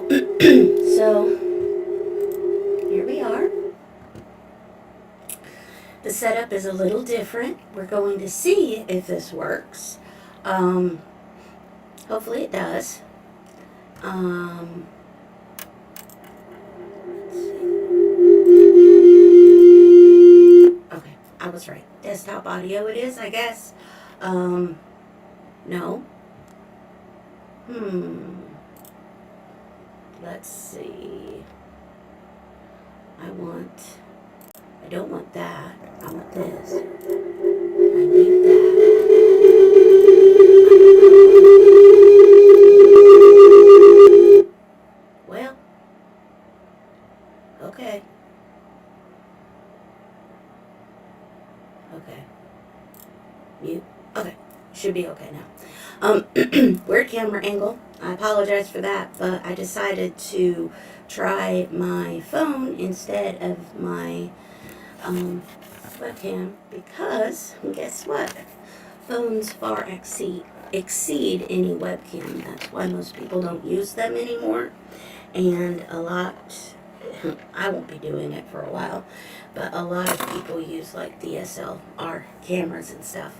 So, here we are. The setup is a little different. We're going to see if this works. Um, Hopefully it does. Um, okay, I was right. Desktop audio it is, I guess. Um, no. Hmm. Let's see. I don't want that. I want this. I need that. Well, okay. Okay. Mute. Okay. Should be okay now. Weird camera angle. I apologize for that, but I decided to try my phone instead of my webcam because guess what? Phones far exceed any webcam. That's why most people don't use them anymore. And a lot, I won't be doing it for a while, but a lot of people use like DSLR cameras and stuff.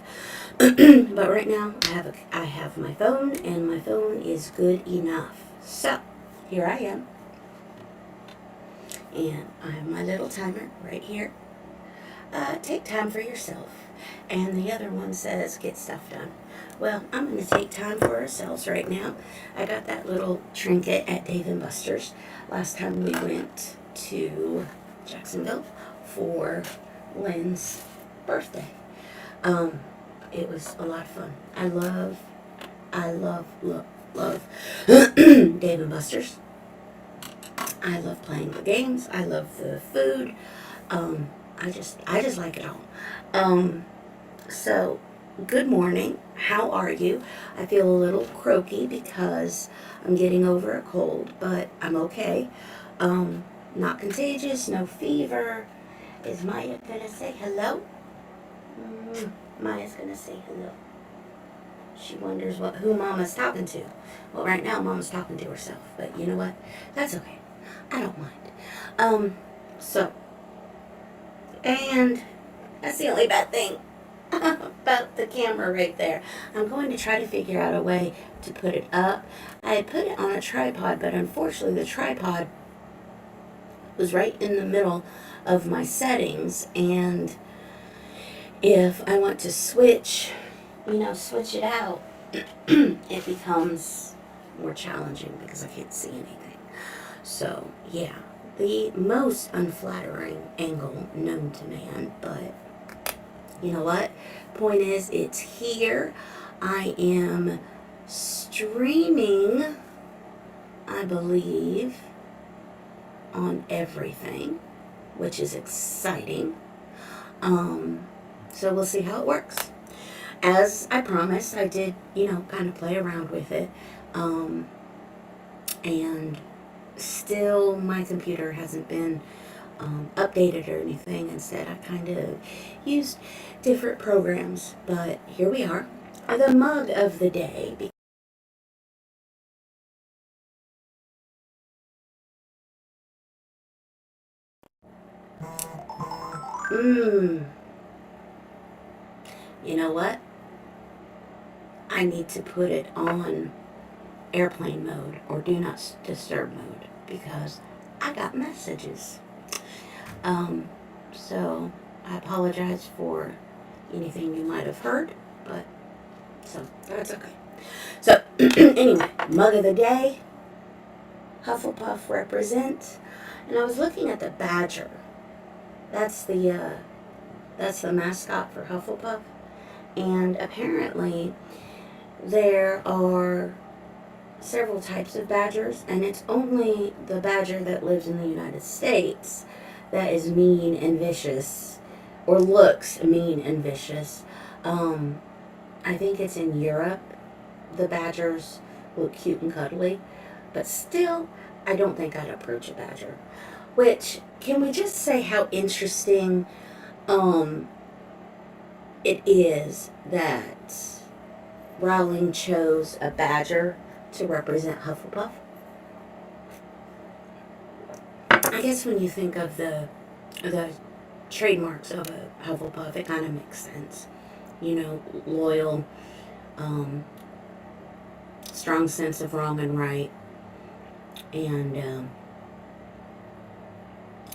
But right now, I have my phone, and my phone is good enough. So here I am, and I have my little timer right here. Take time for yourself, and the other one says get stuff done. Well, I'm going to take time for ourselves right now. I got that little trinket at Dave & Buster's last time we went to Jacksonville for Lynn's birthday. Um, it was a lot of fun. I love Dave & Buster's. I love playing the games. I love the food. Um, I just like it all. So good morning. How are you? I feel a little croaky because I'm getting over a cold, but I'm okay. Not contagious, no fever. Is Maya gonna say hello? Maya's gonna say hello. She wonders who Mama's talking to. Well, right now Mama's talking to herself, but you know what? That's okay. I don't mind. So, and that's the only bad thing about the camera right there. I'm going to try to figure out a way to put it up. I had put it on a tripod, but unfortunately the tripod was right in the middle of my settings, and if I want to switch it out, it becomes more challenging because I can't see anything. So, yeah, the most unflattering angle known to man, but you know what? Point is, it's here. I am streaming, I believe, on everything, which is exciting. So we'll see how it works. As I promised, I did, kind of play around with it. And still, my computer hasn't been updated or anything. Instead, I kind of used different programs. But here we are. The mug of the day. Mmm. You know what? I need to put it on airplane mode or do not disturb mode because I got messages. Um, so I apologize for anything you might have heard, but so that's okay. So anyway, mug of the day, Hufflepuff represent, and I was looking at the badger. That's the mascot for Hufflepuff, and apparently there are several types of badgers, and it's only the badger that lives in the United States that is mean and vicious, or looks mean and vicious. I think it's in Europe. The badgers look cute and cuddly, but still, I don't think I'd approach a badger. Which, can we just say how interesting um, it is that Rowling chose a badger to represent Hufflepuff? I guess when you think of the trademarks of a Hufflepuff, it kind of makes sense. You know, loyal, um, strong sense of wrong and right, and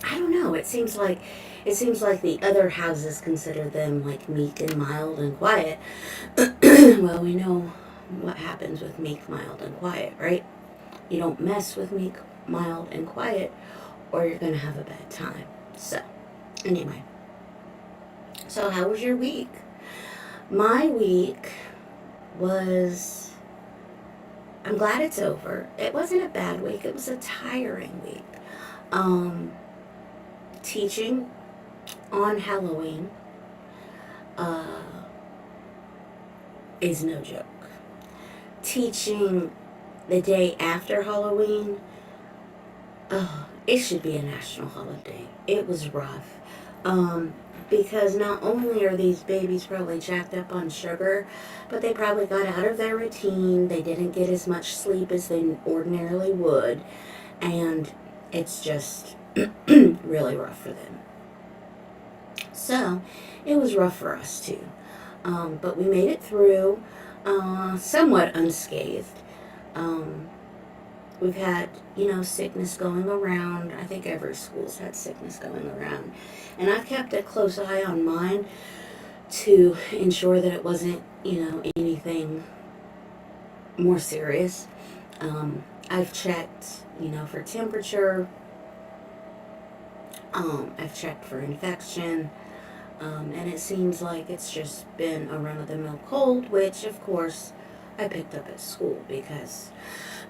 I don't know. It seems like the other houses consider them like meek and mild and quiet. Well, we know what happens with meek, mild, and quiet, right? You don't mess with meek, mild, and quiet, or you're gonna have a bad time. So, anyway, so how was your week? My week was. I'm glad it's over. It wasn't a bad week. It was a tiring week. Um, Teaching on Halloween uh, is no joke. Teaching the day after Halloween, it should be a national holiday. It was rough. Um, because not only are these babies probably jacked up on sugar, but they probably got out of their routine. They didn't get as much sleep as they ordinarily would. And it's just really rough for them. So it was rough for us too. But we made it through somewhat unscathed. Um, we've had, sickness going around. I think every school's had sickness going around. And I've kept a close eye on mine to ensure that it wasn't, anything more serious. I've checked, for temperature. I've checked for infection. And it seems like it's just been a run-of-the-mill cold, which, of course, I picked up at school because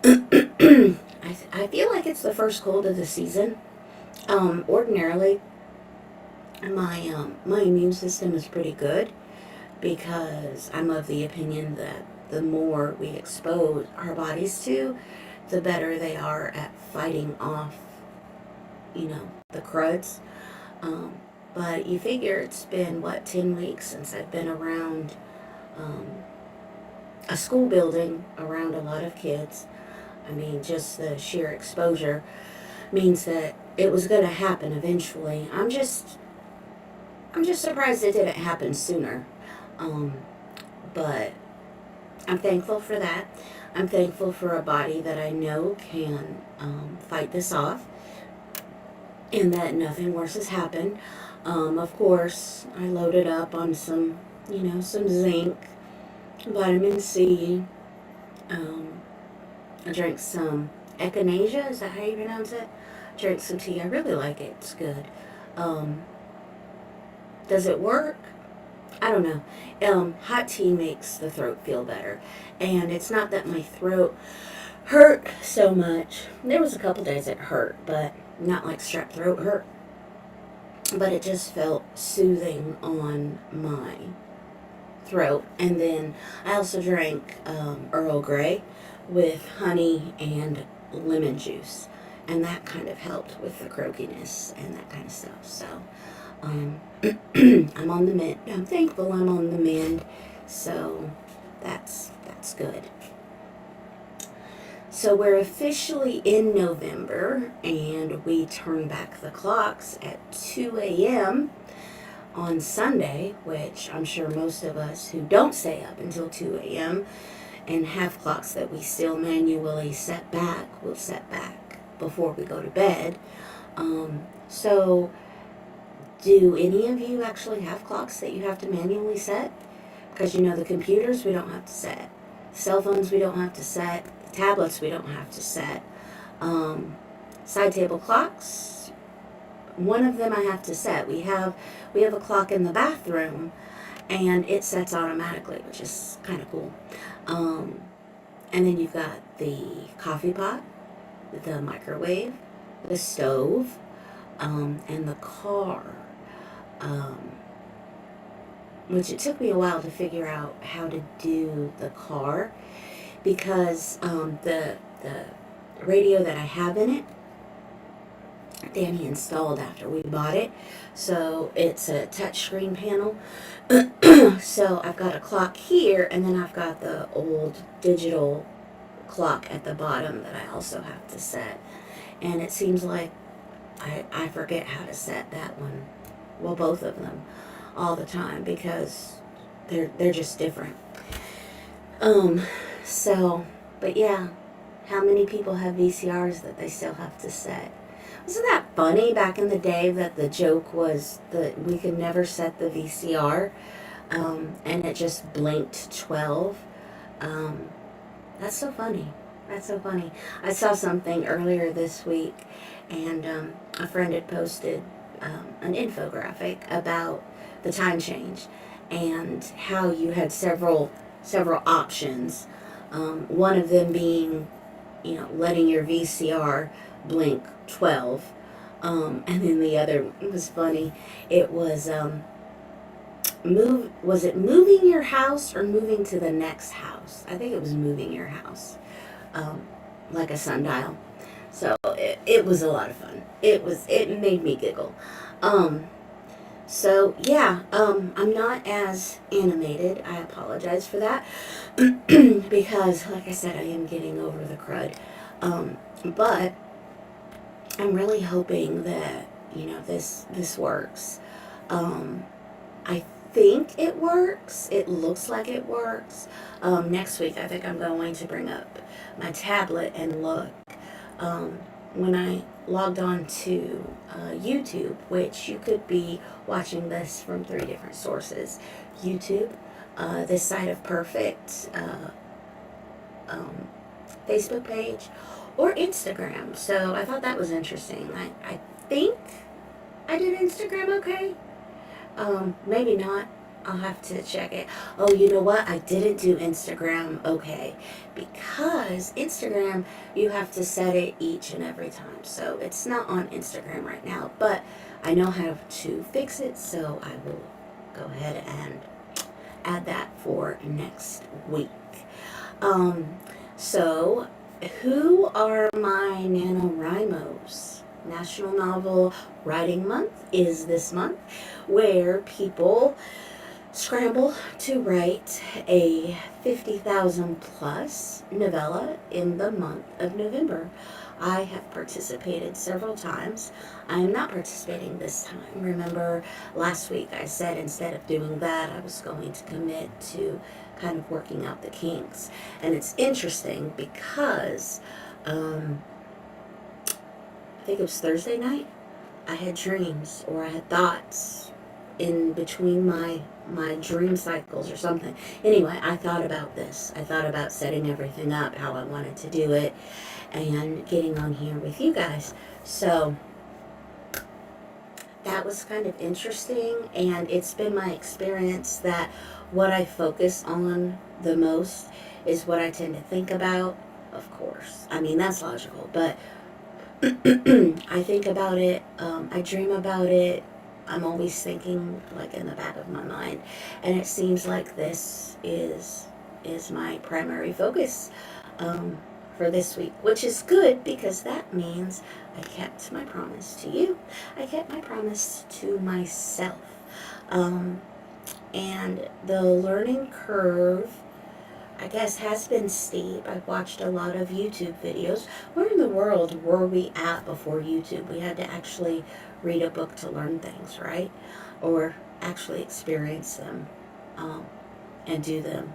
I feel like it's the first cold of the season. Ordinarily, my immune system is pretty good because I'm of the opinion that the more we expose our bodies to, the better they are at fighting off, the cruds. Um, but you figure it's been, 10 weeks since I've been around um, a school building around a lot of kids. I mean, just the sheer exposure means that it was going to happen eventually. I'm just surprised it didn't happen sooner. Um, but I'm thankful for that. I'm thankful for a body that I know can fight this off and that nothing worse has happened. Of course, I loaded up on some zinc, vitamin C. I drank some echinacea. Is that how you pronounce it? Drank some tea. I really like it. It's good. Um, does it work? I don't know. Hot tea makes the throat feel better. And it's not that my throat hurt so much. There was a couple days it hurt, but not like strep throat hurt. But it just felt soothing on my throat. And then I also drank Earl Grey with honey and lemon juice. And that kind of helped with the croakiness and that kind of stuff. So, I'm on the mend. I'm thankful I'm on the mend. So, that's good. So we're officially in November, and we turn back the clocks at 2 a.m. on Sunday, which I'm sure most of us who don't stay up until 2 a.m. and have clocks that we still manually set back will set back before we go to bed. So do any of you actually have clocks that you have to manually set? Because the computers we don't have to set. Cell phones we don't have to set. Tablets we don't have to set. Side table clocks, one of them I have to set. We have a clock in the bathroom, and it sets automatically, which is kind of cool. And then you've got the coffee pot, the microwave, the stove, and the car. Which it took me a while to figure out how to do the car because the radio that I have in it, Danny installed after we bought it. So it's a touchscreen panel. So I've got a clock here, and then I've got the old digital clock at the bottom that I also have to set. And it seems like I forget how to set that one. Well, both of them, all the time, because they're just different. Um, so, but yeah, how many people have VCRs that they still have to set? Wasn't that funny back in the day that the joke was that we could never set the VCR, and it just blinked 12? Um, that's so funny. That's so funny. I saw something earlier this week, and a friend had posted an infographic about the time change and how you had several options. One of them being, letting your VCR blink 12, and then the other was funny. It was move. Was it moving your house or moving to the next house? I think it was moving your house, um, like a sundial. So it was a lot of fun. It made me giggle. Um, so yeah, I'm not as animated. I apologize for that because, like I said, I am getting over the crud. But I'm really hoping that this works. Um, I think it works. It looks like it works. Next week, I think I'm going to bring up my tablet and look. Um, when I logged on to YouTube, which you could be watching this from 3 different sources: YouTube, this side of Perfect, um, Facebook page, or Instagram. So I thought that was interesting. I think I did Instagram okay. Maybe not. I'll have to check it. Oh, you know what? I didn't do Instagram okay because Instagram, you have to set it each and every time. So it's not on Instagram right now, but I know how to fix it, so I will go ahead and add that for next week. Um, so, who are my NaNoWriMos? National Novel Writing Month is this month, where people scramble to write a 50,000 plus novella in the month of November. I have participated several times. I am not participating this time. Remember, last week I said instead of doing that, I was going to commit to kind of working out the kinks. And it's interesting because I think it was Thursday night, I had dreams or I had thoughts in between my dream cycles or something. Anyway, I thought about this. I thought about setting everything up, how I wanted to do it, and getting on here with you guys. So that was kind of interesting, and it's been my experience that what I focus on the most is what I tend to think about. Of course, I mean that's logical, but I think about it, I dream about it. I'm always thinking like in the back of my mind, and it seems like this is my primary focus um, for this week, which is good because that means I kept my promise to you. I kept my promise to myself, um, and the learning curve, I guess, has been steep. I've watched a lot of YouTube videos. Where in the world were we at before YouTube? We had to actually read a book to learn things, right? Or actually experience them, um, and do them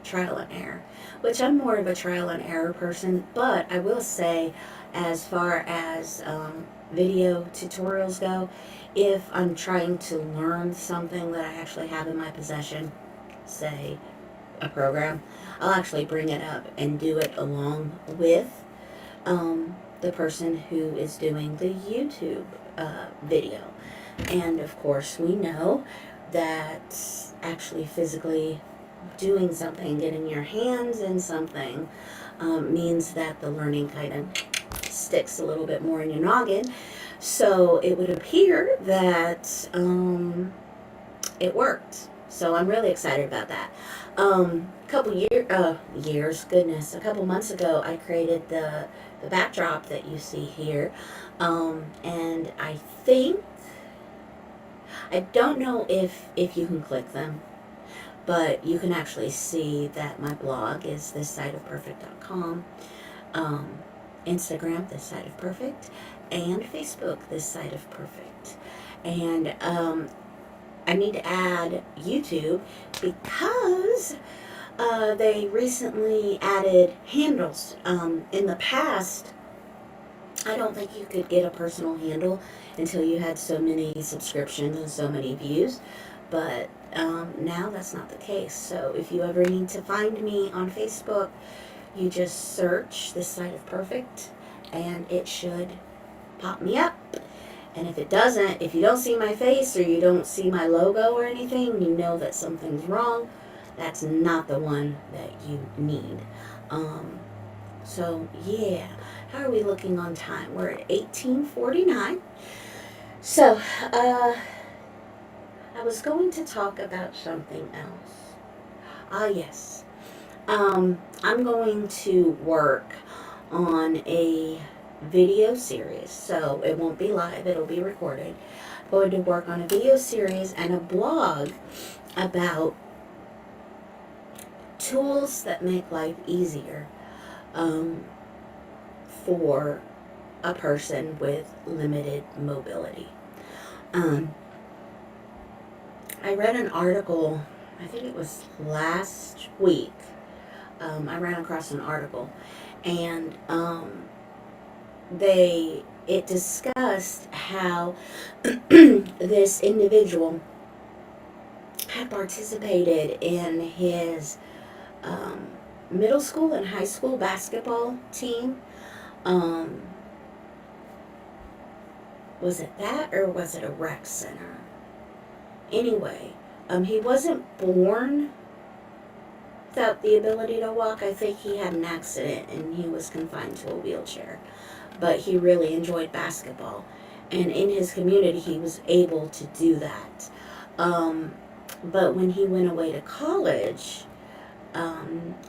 trial and error. Which I'm more of a trial and error person, but I will say, as far as video tutorials go, if I'm trying to learn something that I actually have in my possession, say a program, I'll actually bring it up and do it along with the person who is doing the YouTube video. And of course, we know that actually physically doing something, getting your hands in something, means that the learning kind of sticks a little bit more in your noggin. So it would appear that it worked. So I'm really excited about that. A couple months ago, I created the backdrop that you see here, and I don't know if you can click them, but you can actually see that my blog is thissideofperfect.com. Um, Instagram, This Side of Perfect, and Facebook, This Side of Perfect. And I need to add YouTube because they recently added handles. In the past, I don't think you could get a personal handle until you had so many subscriptions and so many views, but now that's not the case. So if you ever need to find me on Facebook, you just search This Side of Perfect and it should pop me up. And if it doesn't, if you don't see my face or you don't see my logo or anything, you know that something's wrong. That's not the one that you need. So yeah, how are we looking on time? We're at 18:49. So I was going to talk about something else. Ah yes, I'm going to work on a video series, so it won't be live, it'll be recorded. I'm going to work on a video series and a blog about tools that make life easier for a person with limited mobility. I read an article, I think it was last week. I ran across an article, and it discussed how this individual had participated in his middle school and high school basketball team. Was it that or was it a rec center? Anyway, he wasn't born without the ability to walk. I think he had an accident and he was confined to a wheelchair. But he really enjoyed basketball. And in his community, he was able to do that. But when he went away to college,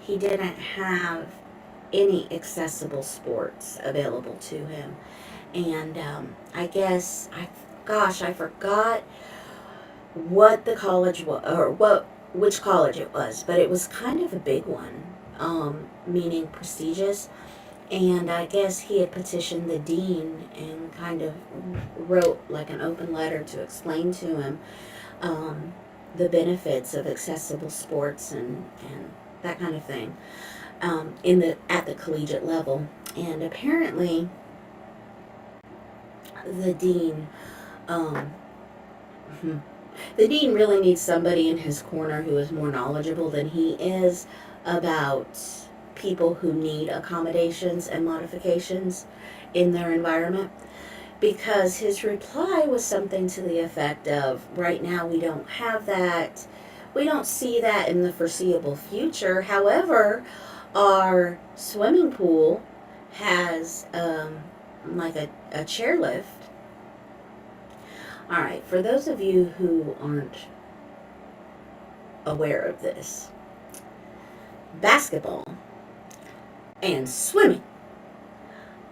he didn't have any accessible sports available to him. And I forgot what the college was, or which college it was, but it was kind of a big one, meaning prestigious. And I guess he had petitioned the dean and kind of wrote like an open letter to explain to him the benefits of accessible sports and that kind of thing at the collegiate level. And apparently, the dean um, the dean really needs somebody in his corner who is more knowledgeable than he is about people who need accommodations and modifications in their environment, because his reply was something to the effect of, right now we don't have that, we don't see that in the foreseeable future. However, our swimming pool has like a chairlift. All right, for those of you who aren't aware of this, basketball and swimming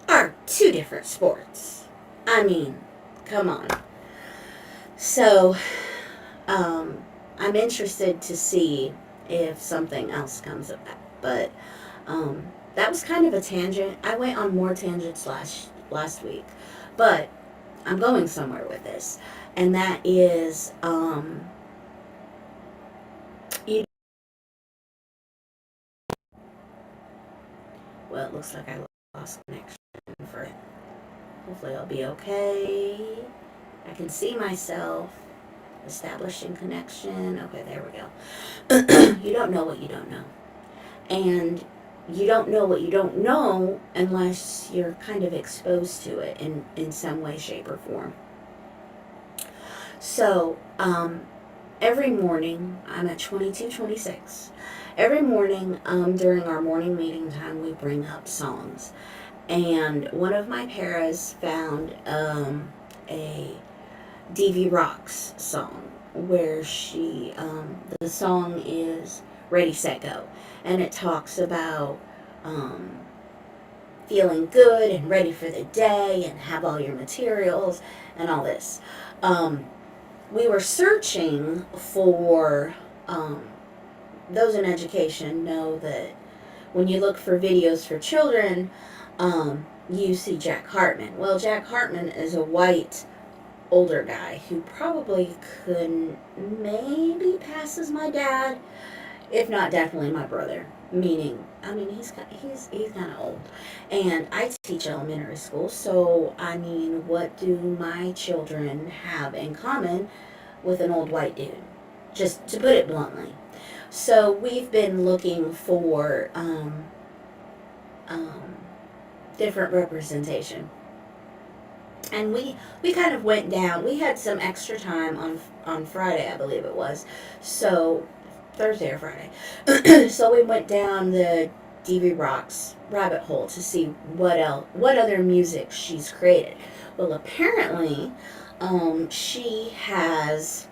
are two different sports. I mean, come on. So, I'm interested to see if something else comes of that. But that was kind of a tangent. I went on more tangents last week, but I'm going somewhere with this, and that is you. Well, it looks like I lost connection for it. Hopefully, I'll be okay. I can see myself establishing connection. Okay, there we go. You don't know what you don't know, and you don't know what you don't know unless you're kind of exposed to it in some way, shape, or form. So, every morning, I'm at 2226. Every morning, during our morning meeting time, we bring up songs. And one of my paras found a DV Rocks song where the song is Ready, Set, Go. And it talks about feeling good and ready for the day and have all your materials and all this. We were searching for, those in education know that when you look for videos for children, you see Jack Hartman. Well, Jack Hartman is a white older guy who probably could maybe pass as my dad, if not definitely my brother. Meaning, I mean, he's kind of old, and I teach elementary school, so I mean, what do my children have in common with an old white dude? Just to put it bluntly. So we've been looking for um, different representation, and we kind of went down. We had some extra time on Friday, I believe it was, so Thursday or Friday. So we went down the DV Rocks rabbit hole to see what other music she's created. Well, apparently, she has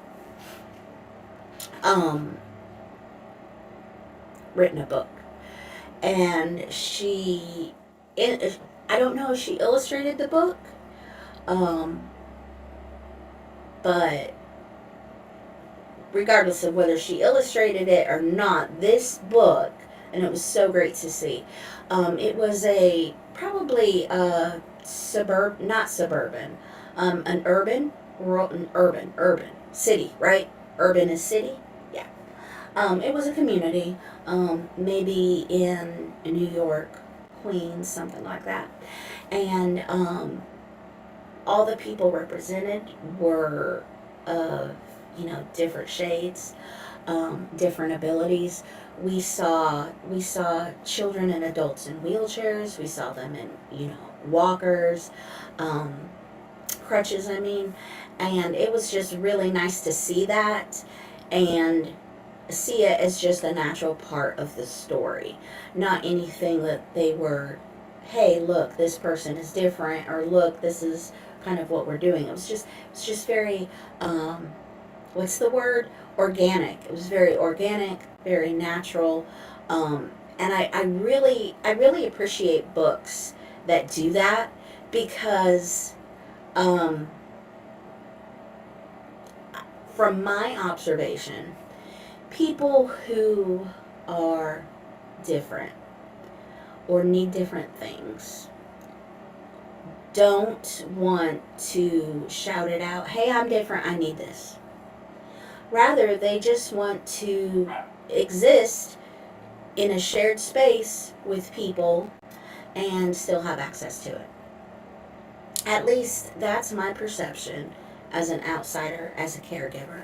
um, written a book, and I don't know if she illustrated the book, um, but regardless of whether she illustrated it or not, this book, and it was so great to see. It was a probably a not suburban, an urban, rural, urban city, right? Urban is city, yeah. It was a community, maybe in New York, Queens, something like that, and all the people represented were of different shades, different abilities. We saw children and adults in wheelchairs. We saw them in walkers, um, crutches. I mean, and it was just really nice to see that and see it as just a natural part of the story, not anything that they were, hey, look, this person is different, or look, this is kind of what we're doing. It was just very, what's the word? Organic. It was very organic, very natural, and I really appreciate books that do that because, um, from my observation, people who are different or need different things don't want to shout it out, hey, I'm different, I need this. Rather, they just want to exist in a shared space with people and still have access to it. At least that's my perception as an outsider, as a caregiver.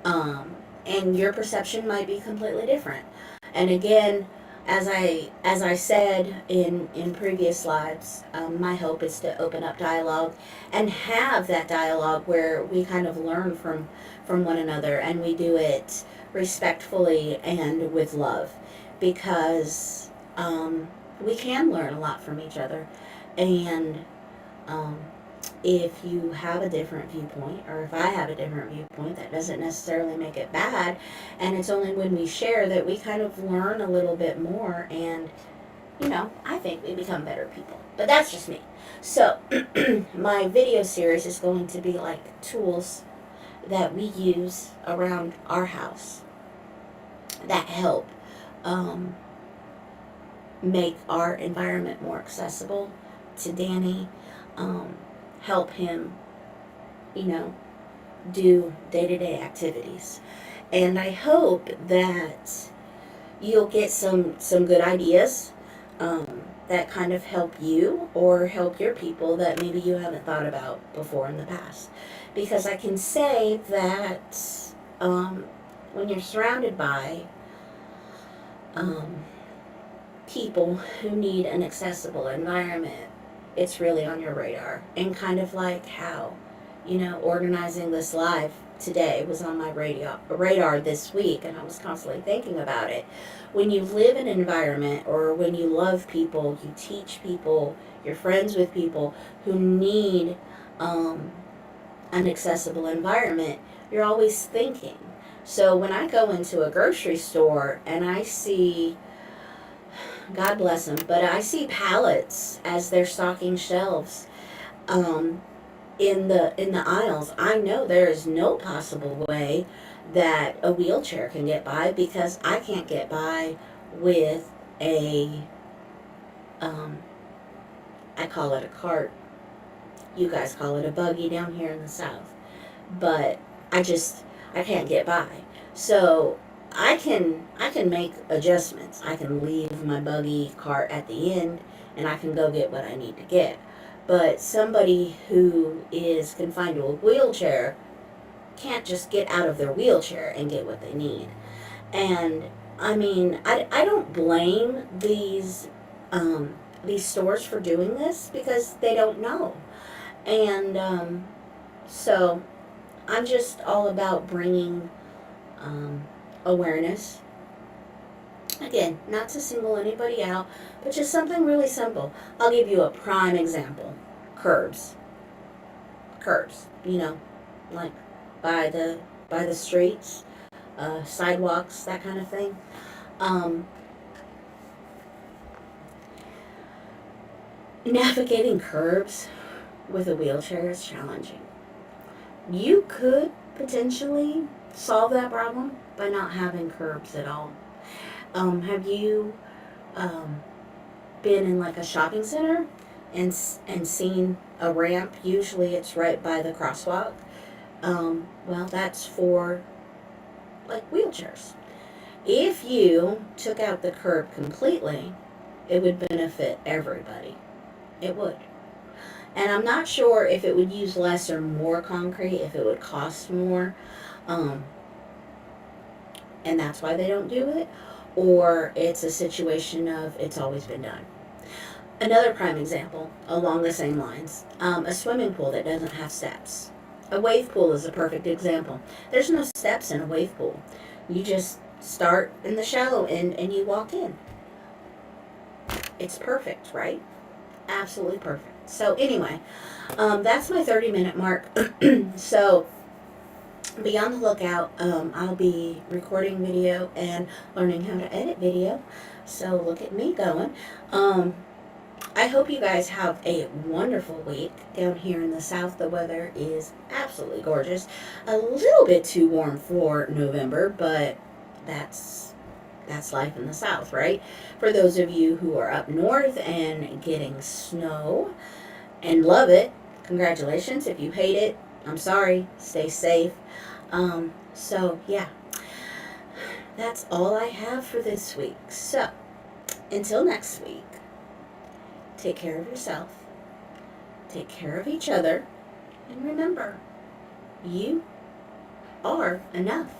And your perception might be completely different. And again, as I said in previous slides, my hope is to open up dialogue and have that dialogue where we kind of learn from one another, and we do it respectfully and with love, because we can learn a lot from each other. And um, if you have a different viewpoint, or if I have a different viewpoint, that doesn't necessarily make it bad. And it's only when we share that we kind of learn a little bit more, and I think we become better people. But that's just me. So, my video series is going to be like tools that we use around our house that help um, make our environment more accessible to Danny, um, help him, you know, do day to day activities. And I hope that you'll get some good ideas, that kind of help you or help your people that maybe you haven't thought about before in the past. Because I can say that, um, when you're surrounded by um, people who need an accessible environment, it's really on your radar. And kind of like how, organizing this live today was on my radar this week, and I was constantly thinking about it. When you live in an environment, or when you love people, you teach people, you're friends with people who need um, an accessible environment, you're always thinking. So when I go into a grocery store and I see, God bless them, but I see pallets as they're stocking shelves, um, in the aisles, I know there is no possible way that a wheelchair can get by, because I can't get by with a, I call it a cart. You guys call it a buggy down here in the South. But I can't get by. So I can make adjustments. I can leave my buggy cart at the end and I can go get what I need to get. But somebody who is confined to a wheelchair can't just get out of their wheelchair and get what they need. And I mean, I don't blame these stores for doing this because they don't know. And so I'm just all about bringing um, awareness. Again, not to single anybody out, but just something really simple. I'll give you a prime example: curbs. Curbs. Like by the streets, sidewalks, that kind of thing. Um, Navigating curbs with a wheelchair is challenging. You could potentially solve that problem by not having curbs at all. Have you um, been in like a shopping center and seen a ramp? Usually it's right by the crosswalk. Well, that's for like wheelchairs. If you took out the curb completely, it would benefit everybody. It would. And I'm not sure if it would use less or more concrete, if it would cost more, um, and that's why they don't do it, or it's a situation of it's always been done. Another prime example along the same lines: a swimming pool that doesn't have steps. A wave pool is a perfect example. There's no steps in a wave pool. You just start in the shallow end and you walk in. It's perfect, right? Absolutely perfect. So anyway, that's my 30-minute mark. So be on the lookout. I'll be recording video and learning how to edit video. So look at me going. I hope you guys have a wonderful week down here in the South. The weather is absolutely gorgeous. A little bit too warm for November, but that's life in the South, right? For those of you who are up north and getting snow and love it, congratulations. If you hate it, I'm sorry. Stay safe. So yeah, that's all I have for this week. So until next week, take care of yourself, take care of each other, and remember, you are enough.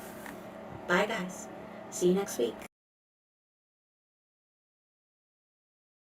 Bye, guys. See you next week.